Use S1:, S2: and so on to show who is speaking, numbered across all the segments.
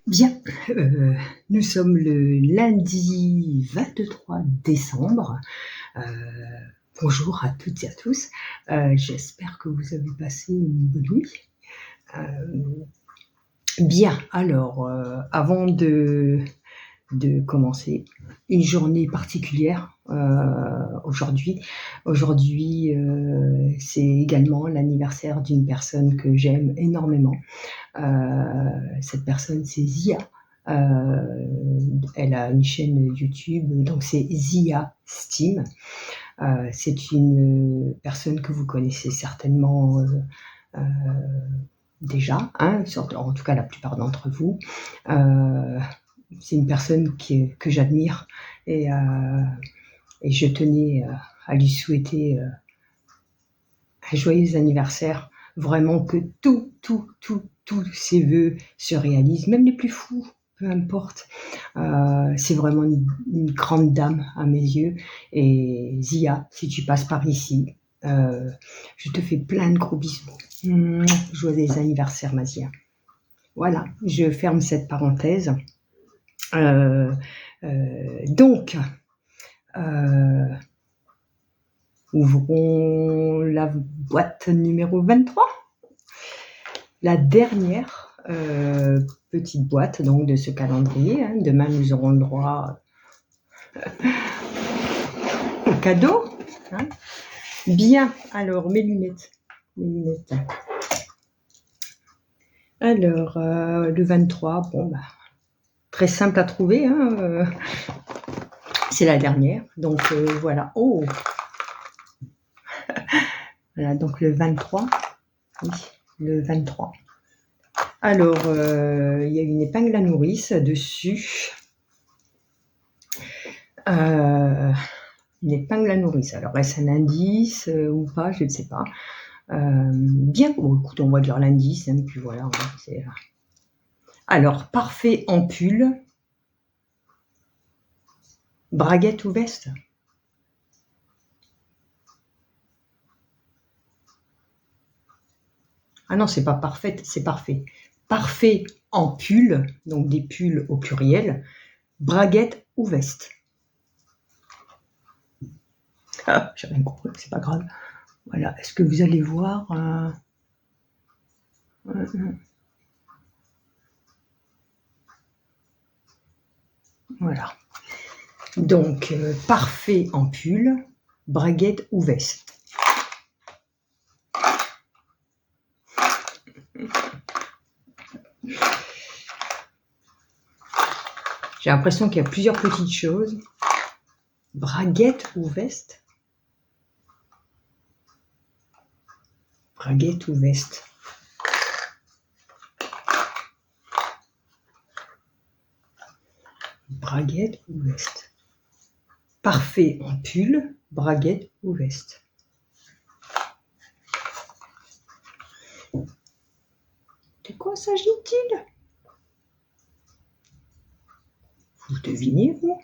S1: Bien, nous sommes le lundi 23 décembre. Bonjour à toutes et à tous. J'espère que vous avez passé une bonne nuit. Bien, alors, avant de commencer une journée particulière aujourd'hui. Aujourd'hui, c'est également l'anniversaire d'une personne que j'aime énormément. Cette personne, c'est Zia. Elle a une chaîne YouTube, donc c'est Zia Steam. C'est une personne que vous connaissez certainement déjà, hein, en tout cas la plupart d'entre vous. C'est une personne que j'admire et je tenais à lui souhaiter un joyeux anniversaire. Vraiment que tous ses vœux se réalisent, même les plus fous, peu importe. C'est vraiment une grande dame à mes yeux. Et Zia, si tu passes par ici, je te fais plein de gros bisous. Joyeux anniversaire, ma Zia. Voilà, je ferme cette parenthèse. Donc, ouvrons la boîte numéro 23, la dernière petite boîte donc de ce calendrier. Hein. Demain, nous aurons le droit au cadeau. Hein. Bien, alors mes lunettes. Alors, le 23, bon, bah, très simple à trouver. Hein, c'est la dernière, donc voilà. Oh, voilà, donc le 23. Oui, le 23. Alors, il y a une épingle à nourrice dessus. Une épingle à nourrice. Alors, est-ce un indice ou pas? Je ne sais pas. Bien, bon, écoute, on va dire l'indice, hein, puis voilà. Hein, alors, parfait en pull. Braguette ou veste? Ah non, c'est pas parfaite, c'est parfait. Parfait en pull, donc des pulls au pluriel. Braguette ou veste? Ah, j'ai rien compris, c'est pas grave. Voilà, est-ce que vous allez voir voilà. Donc, parfait en pull, braguette ou veste. J'ai l'impression qu'il y a plusieurs petites choses. Braguette ou veste? Braguette ou veste? Braguette ou veste? Parfait en pull, braguette ou veste? De quoi s'agit-il? Vous devinez, vous?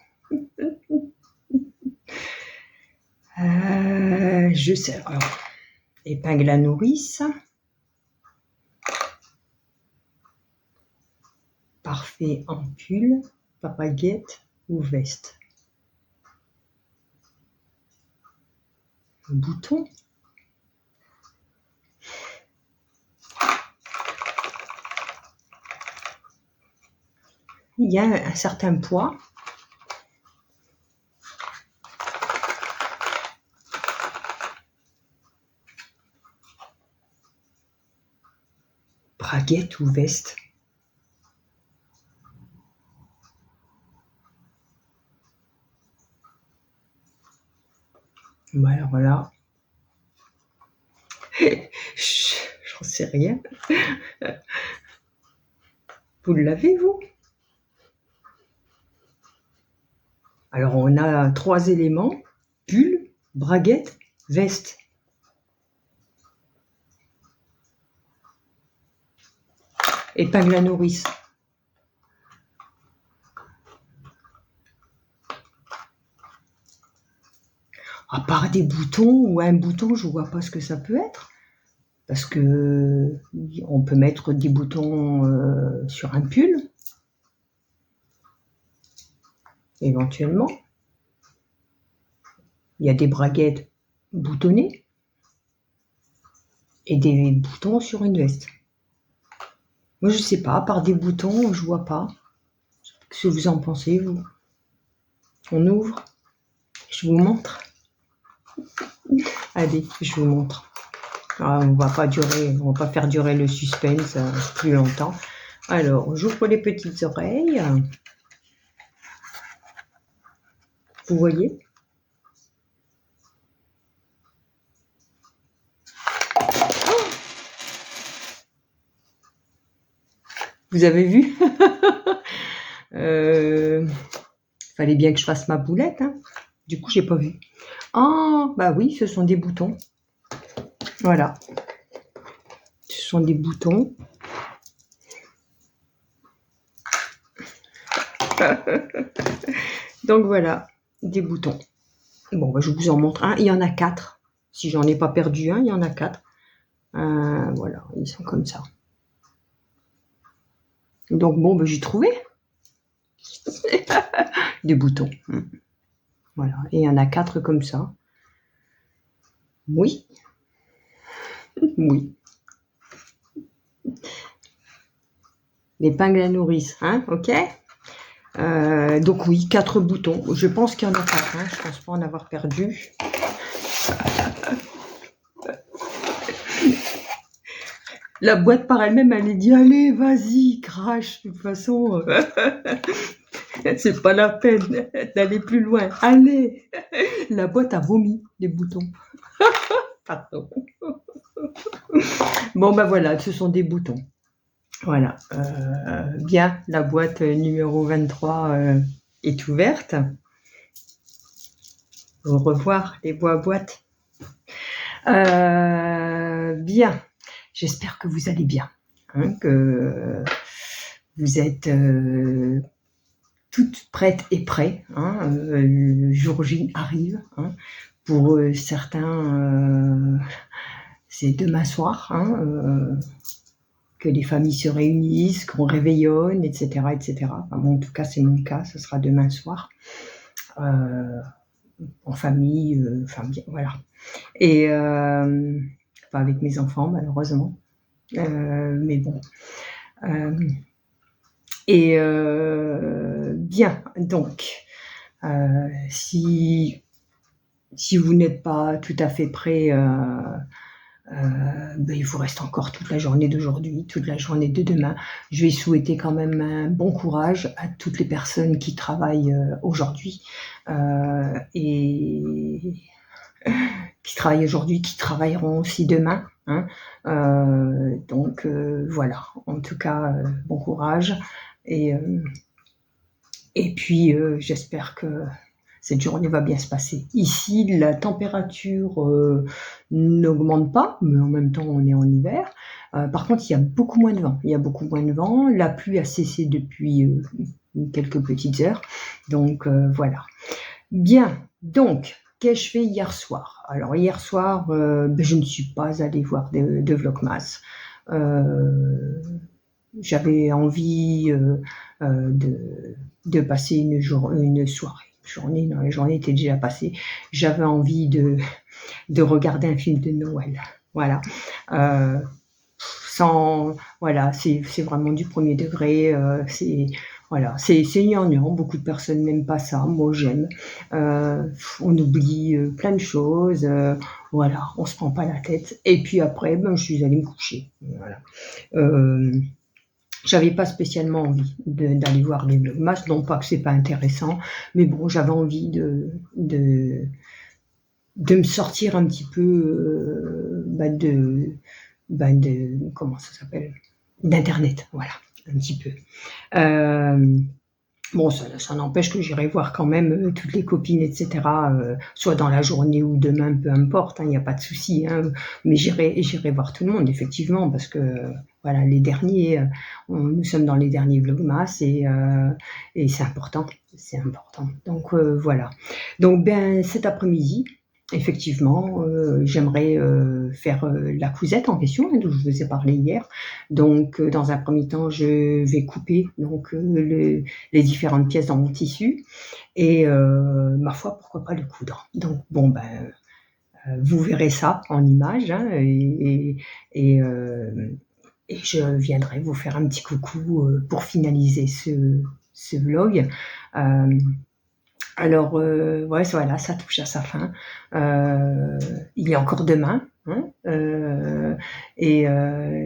S1: Je sais. Alors, épingle à nourrice. Parfait en pull, braguette ou veste? Un bouton. Il y a un certain poids. Braguette ou veste? Voilà, voilà. J'en sais rien. Vous l'avez, vous? Alors, on a 3 éléments, pull, braguette, veste. Épingle à nourrice. À part des boutons ou un bouton, je vois pas ce que ça peut être. Parce que on peut mettre des boutons sur un pull, éventuellement. Il y a des braguettes boutonnées et des boutons sur une veste. Moi, je sais pas, à part des boutons, je vois pas. Qu'est-ce que vous en pensez, vous? On ouvre, je vous montre. Allez, je vous montre. Ah, on va pas faire durer le suspense plus longtemps. Alors, j'ouvre les petites oreilles. Vous voyez? Vous avez vu? Fallait bien que je fasse ma boulette, hein. Du coup, j'ai pas vu. Ah, bah oui, ce sont des boutons. Voilà. Ce sont des boutons. Donc voilà, des boutons. Bon, bah, je vous en montre un. Il y en a 4. Si j'en ai pas perdu un, il y en a 4. Voilà, ils sont comme ça. Donc bon, bah, j'ai trouvé des boutons. Voilà, et il y en a 4 comme ça. Oui, oui. L'épingle à nourrice, hein, ok. Donc oui, 4 boutons. Je pense qu'il y en a 4, hein. Je pense pas en avoir perdu. La boîte par elle-même, elle est dit, allez, vas-y, crache. De toute façon, c'est pas la peine d'aller plus loin. Allez. La boîte a vomi des boutons. Pardon. Bon, ben voilà, ce sont des boutons. Voilà. Bien, la boîte numéro 23 est ouverte. Au revoir, les boîtes. Bien. J'espère que vous allez bien. Hein, que vous êtes toutes prêtes et prêts. Hein, le jour J arrive. Hein. Pour certains, c'est demain soir. Hein, que les familles se réunissent, qu'on réveillonne, etc., etc. Enfin, bon, en tout cas, c'est mon cas. Ce sera demain soir. En famille, enfin bien, voilà. Et pas avec mes enfants, malheureusement. Mais bon. Bien, donc, si vous n'êtes pas tout à fait prêt, il vous reste encore toute la journée d'aujourd'hui, toute la journée de demain. Je vais souhaiter quand même un bon courage à toutes les personnes qui travaillent aujourd'hui et qui travaillent aujourd'hui, qui travailleront aussi demain. Hein. Donc voilà, en tout cas, bon courage. Et puis, j'espère que cette journée va bien se passer. Ici, la température n'augmente pas, mais en même temps, on est en hiver. Par contre, il y a beaucoup moins de vent. Il y a beaucoup moins de vent. La pluie a cessé depuis quelques petites heures. Donc, voilà. Bien. Donc, qu'ai-je fait hier soir? Alors, hier soir, je ne suis pas allée voir de Vlogmas. J'avais envie de passer une journée, non, la journée était déjà passée. J'avais envie de regarder un film de Noël. Voilà. Voilà, c'est vraiment du premier degré. Voilà, c'est gnangnan. Beaucoup de personnes n'aiment pas ça. Moi, j'aime. On oublie plein de choses. Voilà, on se prend pas la tête. Et puis après, je suis allée me coucher. Voilà. J'avais pas spécialement envie d'aller voir des Vlogmas, non pas que c'est pas intéressant, mais bon, j'avais envie de me sortir un petit peu comment ça s'appelle, d'internet, voilà, un petit peu. Bon, ça n'empêche que j'irai voir quand même, toutes les copines et cetera, soit dans la journée ou demain, peu importe, hein, il y a pas de souci, hein, mais j'irai voir tout le monde effectivement parce que, voilà, les derniers, nous sommes dans les derniers Vlogmas et c'est important. Donc voilà. Donc ben, cet après-midi, effectivement, j'aimerais, faire, la cousette en question, hein, dont je vous ai parlé hier. Donc dans un premier temps, je vais couper donc, les différentes pièces dans mon tissu et ma foi, pourquoi pas le coudre. Donc bon, ben, vous verrez ça en images, hein, et je viendrai vous faire un petit coucou, pour finaliser ce vlog. Alors, ouais, voilà, ça touche à sa fin. Il y a encore demain, hein, et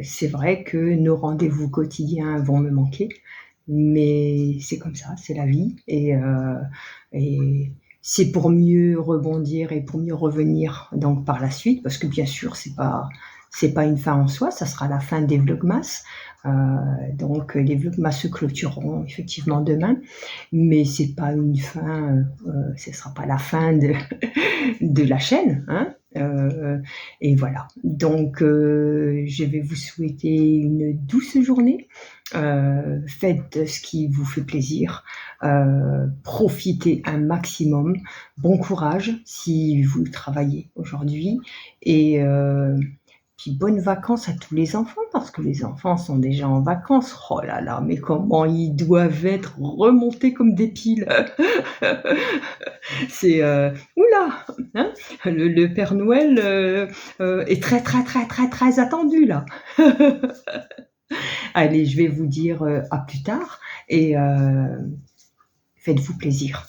S1: c'est vrai que nos rendez-vous quotidiens vont me manquer, mais c'est comme ça, c'est la vie et c'est pour mieux rebondir et pour mieux revenir donc par la suite parce que bien sûr, c'est pas une fin en soi, ça sera la fin des Vlogmas. Donc les Vlogmas se clôtureront effectivement demain, mais c'est pas une fin, ce sera pas la fin de de la chaîne, hein. Et voilà. Donc je vais vous souhaiter une douce journée. Faites ce qui vous fait plaisir. Profitez un maximum. Bon courage si vous travaillez aujourd'hui et puis bonnes vacances à tous les enfants parce que les enfants sont déjà en vacances. Oh là là, mais comment ils doivent être remontés comme des piles. C'est oula, hein, le Père Noël est très très très très très attendu là. Allez, je vais vous dire à plus tard et faites-vous plaisir.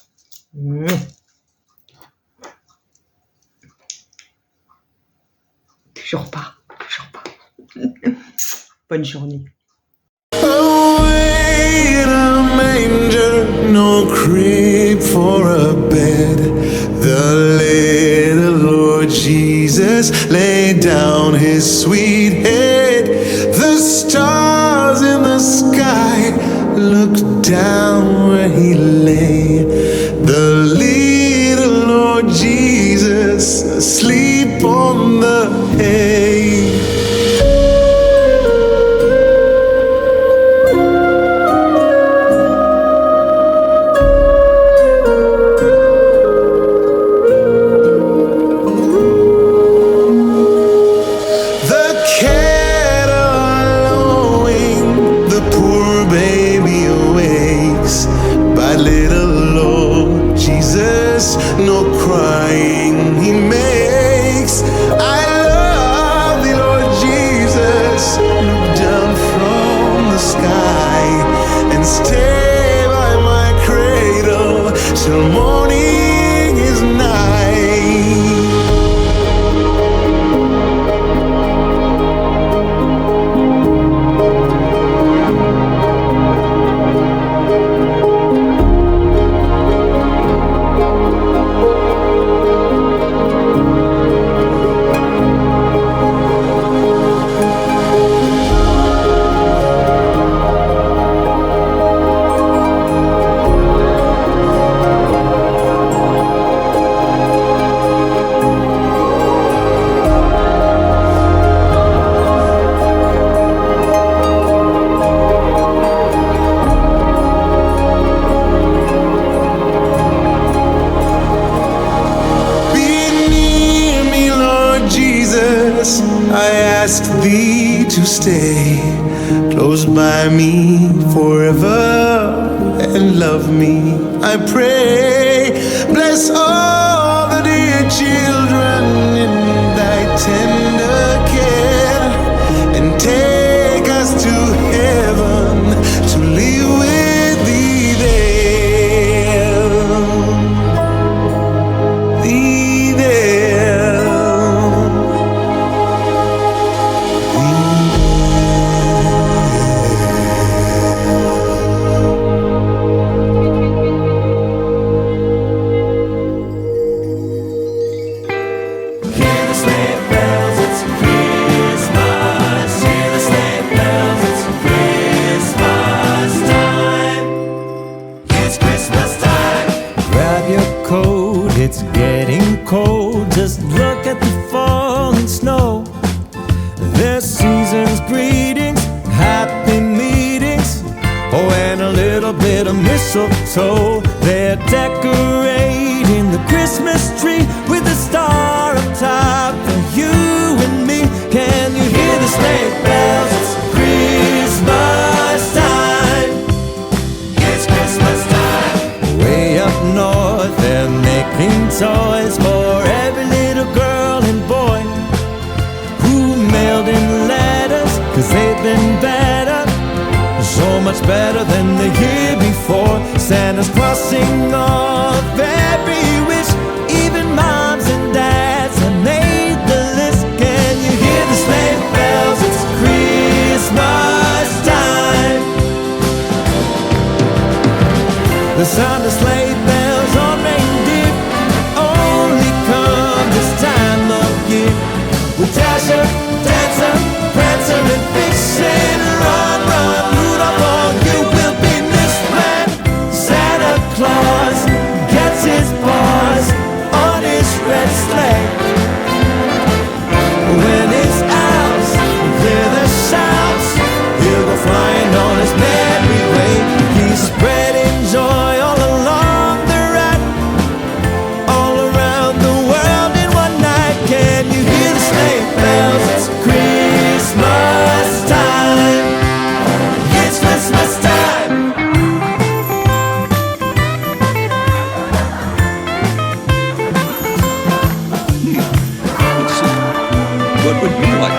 S1: Toujours pas. Bonne journée.
S2: Away in a manger, no crib for a bed. The little Lord Jesus laid down his sweet head. The stars in the sky looked down where he lay. The little Lord Jesus asleep on the hay. No crying he makes. I love the Lord Jesus. Look down from the sky and stay by my cradle till morning is nigh. I ask thee to stay close by me forever and love me, I pray. Bless all the dear children in thy tender care and take us to heaven to live with thee there. Thee there. Oh, and a little bit of mistletoe. They're decorating the Christmas tree with a star up top for you and me. Can you hear the sleigh bells? It's Christmas time. It's Christmas time. Way up north, they're making toys for every little girl and boy who mailed in letters, 'cause they've been better, so much better than the year before. Santa's crossing off every wish, even moms and dads have made the list. Can you hear the sleigh bells? It's Christmas time. The sound of sleigh bells on reindeer only come this time of year. With Dasher, Dancer, Prancer, and Vixen, run, run, Rudolph, all you will be missed when Santa Claus gets his paws on his red sleigh. When his elves hear the shouts, he'll go flying on his merry way. He's spreading joy all along the route, all around the world in one night. Can you hear the sleigh bells? It's Christmas time. It's Christmas time.
S3: What would you like?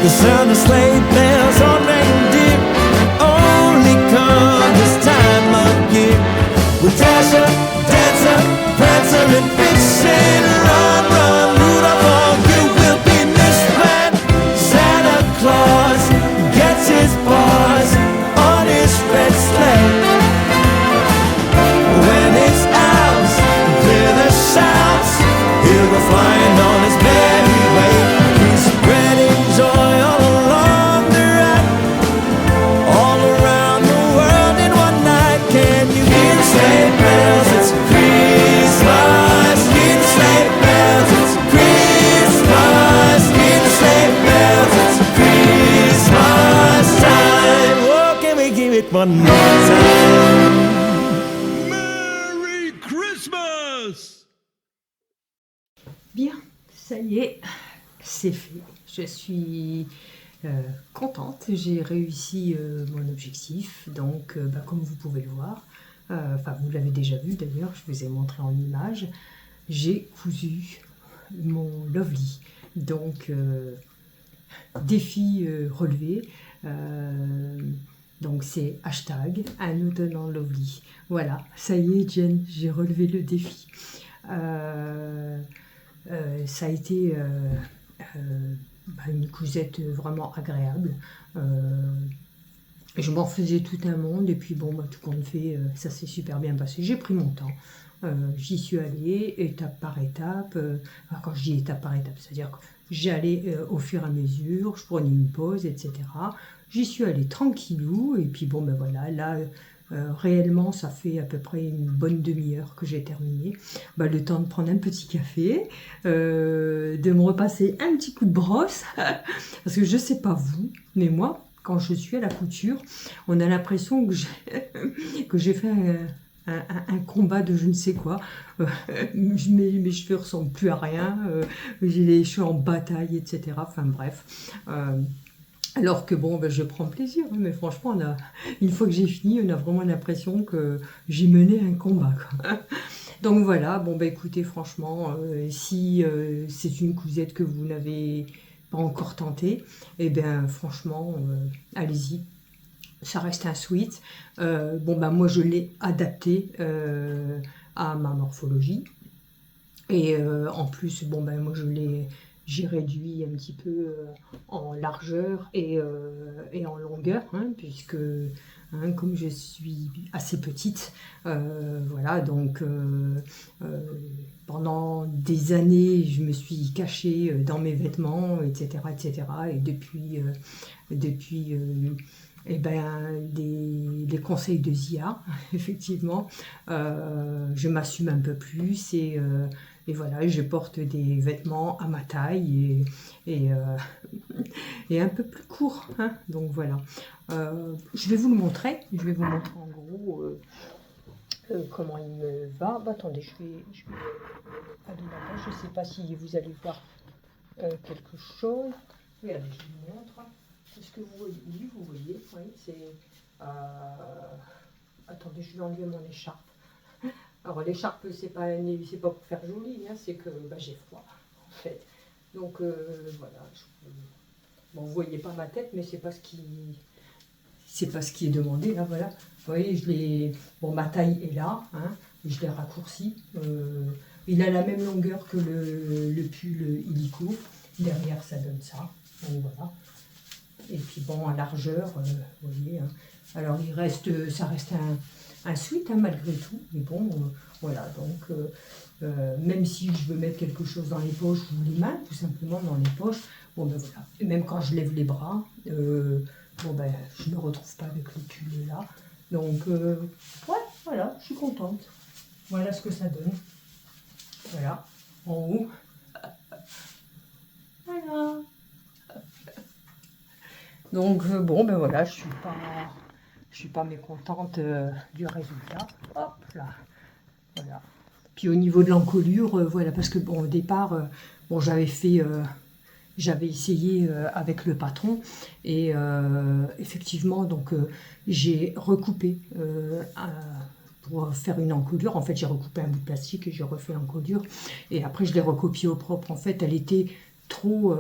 S2: The sound of sleigh bells on reindeer only come this time of year. With Dasher, Dancer, Prancer, and Vixen, run, run, Rudolph, all you will be missed when Santa Claus gets his paws on his red sleigh. When his elves hear the shouts, he'll go flying on his merry way. He's spreading joy all along the route, all around the world in one night. Can you hear the sleigh bells? It's Christmas. Hear the sleigh bells? It's Christmas. Hear the sleigh bells? It's Christmas time. Oh, can we give it one more time?
S3: Merry Christmas!
S1: Bien, ça y est, c'est fait. Je suis contente, j'ai réussi mon objectif. Donc, comme vous pouvez le voir, enfin vous l'avez déjà vu d'ailleurs, je vous ai montré en image, j'ai cousu mon Lovely. Donc, défi relevé. Donc c'est hashtag un automne en Lovely. Voilà, ça y est Jen, j'ai relevé le défi. Ça a été une cousette vraiment agréable. Je m'en faisais tout un monde et puis bon, tout compte fait, ça s'est super bien passé. J'ai pris mon temps. J'y suis allée étape par étape. Quand je dis étape par étape, c'est-à-dire que j'allais au fur et à mesure, je prenais une pause, etc. J'y suis allée tranquillou et puis bon, voilà, là, réellement, ça fait à peu près une bonne demi-heure que j'ai terminé. Le temps de prendre un petit café, de me repasser un petit coup de brosse, parce que je sais pas vous, mais moi, quand je suis à la couture, on a l'impression que j'ai fait un combat de je ne sais quoi. Mes cheveux ressemblent plus à rien, j'ai les cheveux en bataille, etc. Enfin bref. Alors que bon, je prends plaisir, mais franchement, une fois que j'ai fini, on a vraiment l'impression que j'ai mené un combat, quoi. Donc voilà, écoutez, franchement, si c'est une cousette que vous n'avez pas encore tentée, eh bien franchement, allez-y. Ça reste un sweat. Moi je l'ai adapté à ma morphologie. Et en plus, moi j'ai réduit un petit peu en largeur et en longueur, puisque hein, comme je suis assez petite. Voilà, donc pendant des années, je me suis cachée dans mes vêtements, etc., etc. Et depuis eh ben, des conseils de Zia, effectivement, je m'assume un peu plus et voilà, je porte des vêtements à ma taille et un peu plus court, hein, donc voilà. Je vais vous le montrer, en gros comment il me va. Bah, attendez, je vais aller là-bas, je ne sais pas si vous allez voir quelque chose. Regardez, je vous montre. Est-ce que vous voyez? Oui, vous voyez, oui, c'est... Attendez, je vais enlever mon écharpe. Alors l'écharpe, c'est pas pour faire joli, hein, c'est que bah, j'ai froid, en fait. Donc voilà. Bon, vous voyez pas ma tête, mais c'est pas ce qui est demandé, là, voilà. Vous voyez, bon, ma taille est là, hein, je l'ai raccourci. Il a la même longueur que le pull illico. Derrière, ça donne ça. Donc voilà. Et puis bon, en largeur, vous voyez. Hein. Alors ça reste un sweat, hein, malgré tout. Mais bon, voilà. Donc même si je veux mettre quelque chose dans les poches ou les mains, tout simplement dans les poches, bon ben voilà. Et même quand je lève les bras, bon ben je ne me retrouve pas avec le pull là. Donc ouais, voilà, je suis contente. Voilà ce que ça donne. Voilà, en haut. Voilà. Donc bon ben voilà, je suis pas mécontente du résultat. Hop là, voilà. Puis au niveau de l'encolure, voilà, parce que bon au départ, bon j'avais essayé avec le patron et effectivement donc j'ai recoupé pour faire une encolure. En fait j'ai recoupé un bout de plastique et j'ai refait l'encolure et après je l'ai recopié au propre. En fait elle était trop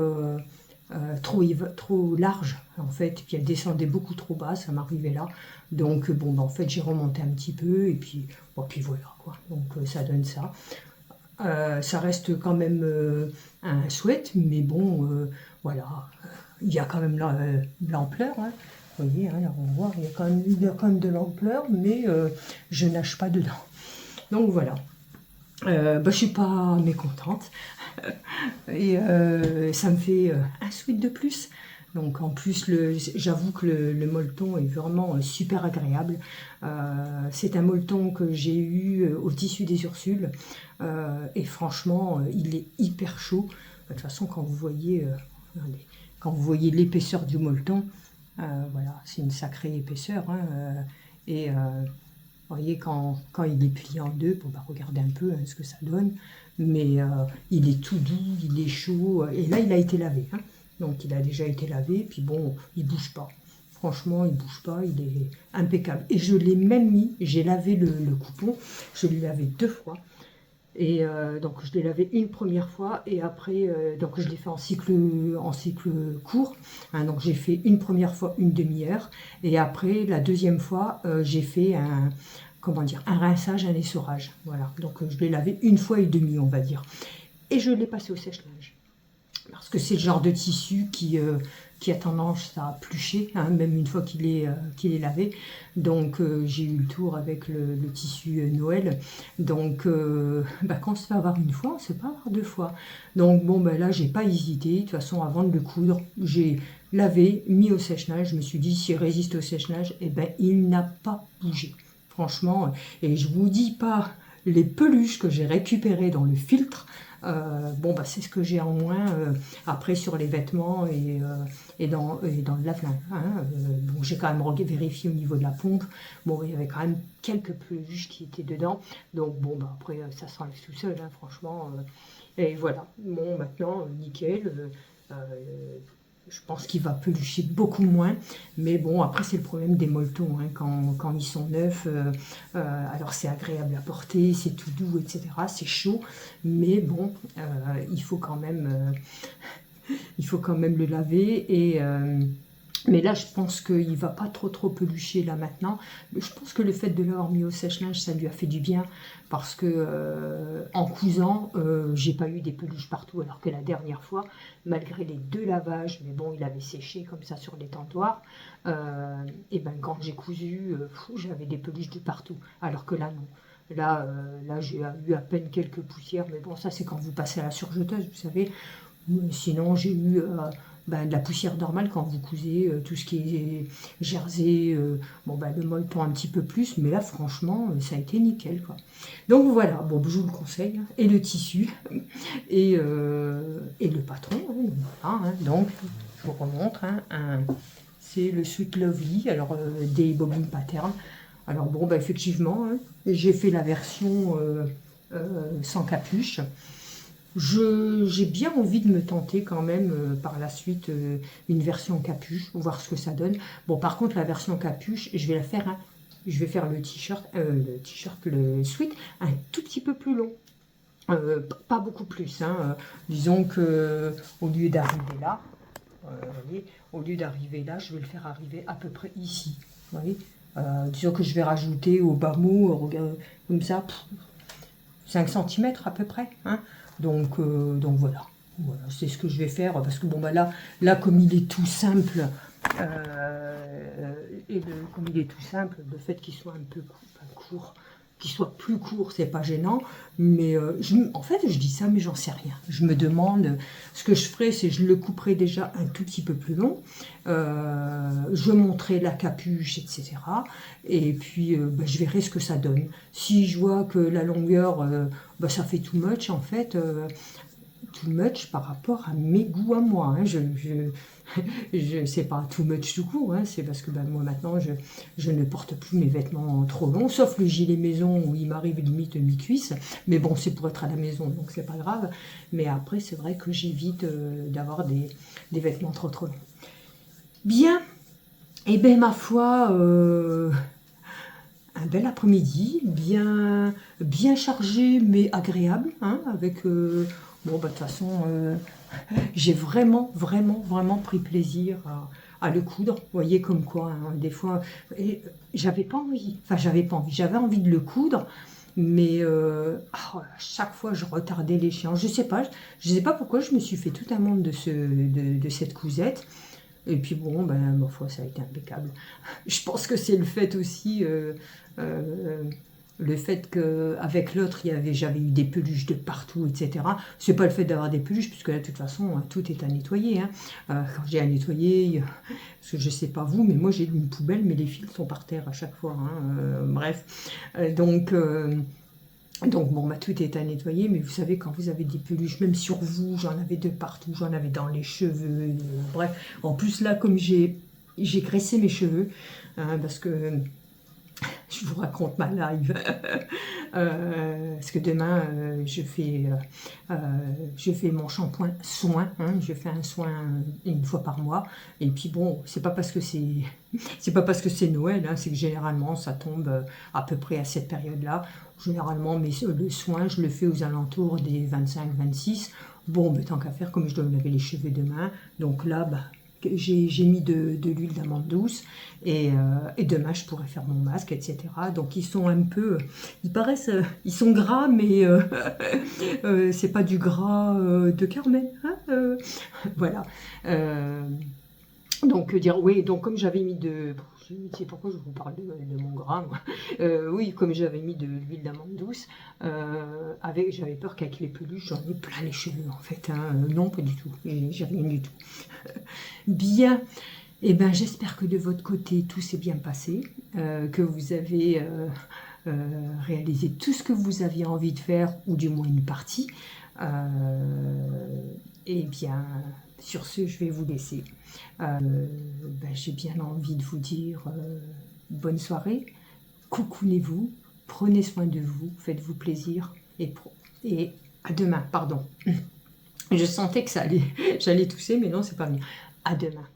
S1: large en fait, puis elle descendait beaucoup trop bas, ça m'arrivait là, donc bon ben, en fait j'ai remonté un petit peu et puis bon, puis voilà quoi, donc ça donne ça. Ça reste quand même un sweat, mais bon voilà, il y a quand même l'ampleur, hein. Vous voyez, hein, là on voit, il y a quand même de l'ampleur, mais je nage pas dedans, donc voilà. Je suis pas mécontente et ça me fait un sweat de plus. Donc en plus, j'avoue que le molleton est vraiment super agréable. C'est un molleton que j'ai eu au tissu des Ursules et franchement, il est hyper chaud. De toute façon, quand vous voyez l'épaisseur du molleton, voilà, c'est une sacrée épaisseur. Hein, et vous voyez, quand il est plié en deux, bon, bah, regardez un peu hein, ce que ça donne. Mais il est tout doux, il est chaud. Et là, il a été lavé. Hein. Donc, il a déjà été lavé. Puis bon, il bouge pas. Franchement, il bouge pas. Il est impeccable. Et je l'ai même mis, j'ai lavé le coupon. Je l'ai lavé 2 fois. Et donc, je l'ai lavé une première fois. Et après, donc je l'ai fait en cycle court. Hein, donc, j'ai fait une première fois une demi-heure. Et après, la deuxième fois, j'ai fait un rinçage, un essorage. Voilà. Donc, je l'ai lavé une fois et demie, on va dire. Et je l'ai passé au sèche-linge. Parce que c'est le genre de tissu qui a tendance à plucher, hein, même une fois qu'il est lavé. Donc j'ai eu le tour avec le tissu Noël. Donc quand on se fait avoir une fois, on se fait pas avoir 2 fois. Donc bon là j'ai pas hésité. De toute façon avant de le coudre, j'ai lavé, mis au sèche-linge. Je me suis dit s'il résiste au sèche-linge, et il n'a pas bougé. Dans et je vous dis pas les peluches que j'ai récupérées dans le filtre. C'est ce que j'ai en moins après sur les vêtements et dans le lave-linge. Hein. J'ai quand même vérifié au niveau de la pompe. Bon, il y avait quand même quelques peluches qui étaient dedans. Donc après ça s'enlève tout seul, hein, franchement. Et voilà. Bon, maintenant nickel. Je pense qu'il va pelucher beaucoup moins. Mais bon, après, c'est le problème des molletons. Hein, quand ils sont neufs, alors c'est agréable à porter, c'est tout doux, etc. C'est chaud. Mais bon, il faut quand même le laver. Mais là, je pense qu'il ne va pas trop pelucher là maintenant. Mais je pense que le fait de l'avoir mis au sèche-linge, ça lui a fait du bien. Parce que en cousant, j'ai pas eu des peluches partout. Alors que la dernière fois, malgré les 2 lavages, mais bon, il avait séché comme ça sur l'étendoir, et ben quand j'ai cousu, j'avais des peluches de partout. Alors que là, non. Là j'ai eu à peine quelques poussières. Mais bon, ça, c'est quand vous passez à la surjeteuse, vous savez. Sinon, j'ai eu de la poussière normale quand vous cousez, tout ce qui est jersey, le molleton un petit peu plus, mais là, franchement, ça a été nickel, quoi. Donc voilà, bon, je vous le conseille, hein, et le tissu, et le patron, hein, voilà, hein. Donc, je vous remontre, hein, c'est le Sweet Lovely, alors des bobines patterns. Alors bon, effectivement, hein, j'ai fait la version sans capuche. J'ai bien envie de me tenter quand même par la suite une version capuche, voir ce que ça donne. Bon, par contre, la version capuche, je vais la faire, hein, je vais faire le le sweat, un tout petit peu plus long. Pas beaucoup plus, hein, disons que au lieu d'arriver là, voyez, au lieu d'arriver là, je vais le faire arriver à peu près ici. Vous voyez, disons que je vais rajouter au bas mot, comme ça, 5 cm à peu près, hein. Donc voilà, c'est ce que je vais faire, parce que bon, là comme il est tout simple, comme il est tout simple, le fait qu'il soit un peu court, qu'il soit plus court, c'est pas gênant, mais en fait, je dis ça, mais j'en sais rien. Je me demande, ce que je ferai, c'est je le couperai déjà un tout petit peu plus long, je monterai la capuche, etc. Et puis, je verrai ce que ça donne. Si je vois que la longueur, ça fait too much, en fait, too much par rapport à mes goûts à moi, hein. C'est pas too much tout court, hein. C'est parce que moi maintenant je ne porte plus mes vêtements trop longs, sauf le gilet maison où il m'arrive limite mi-cuisse, mais bon, c'est pour être à la maison, donc c'est pas grave. Mais après, c'est vrai que j'évite d'avoir des vêtements trop longs. Bien, et ma foi, un bel après-midi, bien chargé mais agréable, hein, avec de toute façon, j'ai vraiment pris plaisir à le coudre. Vous voyez, comme quoi, hein, des fois, j'avais envie de le coudre, mais chaque fois je retardais l'échéance. Je sais pas pourquoi je me suis fait tout un monde de cette cousette. Et puis bon, ma foi, ça a été impeccable. Je pense que c'est le fait aussi, le fait qu'avec l'autre, j'avais eu des peluches de partout, etc. C'est pas le fait d'avoir des peluches, puisque là, de toute façon, tout est à nettoyer, hein. Quand j'ai à nettoyer, parce que je sais pas vous, mais moi j'ai une poubelle, mais les fils sont par terre à chaque fois, hein. Bref. Donc tout est à nettoyer, mais vous savez, quand vous avez des peluches, même sur vous, j'en avais de partout, j'en avais dans les cheveux, bref. En plus, là, comme j'ai graissé mes cheveux, hein, parce que je vous raconte ma live, parce que demain, je fais mon shampoing soin, hein, je fais un soin une fois par mois, et puis bon, c'est pas parce que c'est Noël, hein, c'est que généralement, ça tombe à peu près à cette période-là. Généralement, le soin, je le fais aux alentours des 25-26. Bon, tant qu'à faire, comme je dois me laver les cheveux demain, donc là, j'ai mis de l'huile d'amande douce, et demain, je pourrais faire mon masque, etc. Donc, ils sont un peu... ils sont gras, mais c'est pas du gras de Carmen, hein, voilà. Donc, comme j'avais mis c'est pourquoi je vous parle de mon gras, moi. Oui, comme j'avais mis de l'huile d'amande douce, j'avais peur qu'avec les peluches, j'en ai plein les cheveux, en fait, hein. Non, pas du tout, j'ai rien du tout. Bien, j'espère que de votre côté, tout s'est bien passé, que vous avez réalisé tout ce que vous aviez envie de faire, ou du moins une partie. Sur ce, je vais vous laisser. J'ai bien envie de vous dire bonne soirée, coucounez-vous, prenez soin de vous, faites-vous plaisir, et à demain, pardon. Je sentais que j'allais tousser, mais non, c'est pas mieux. À demain.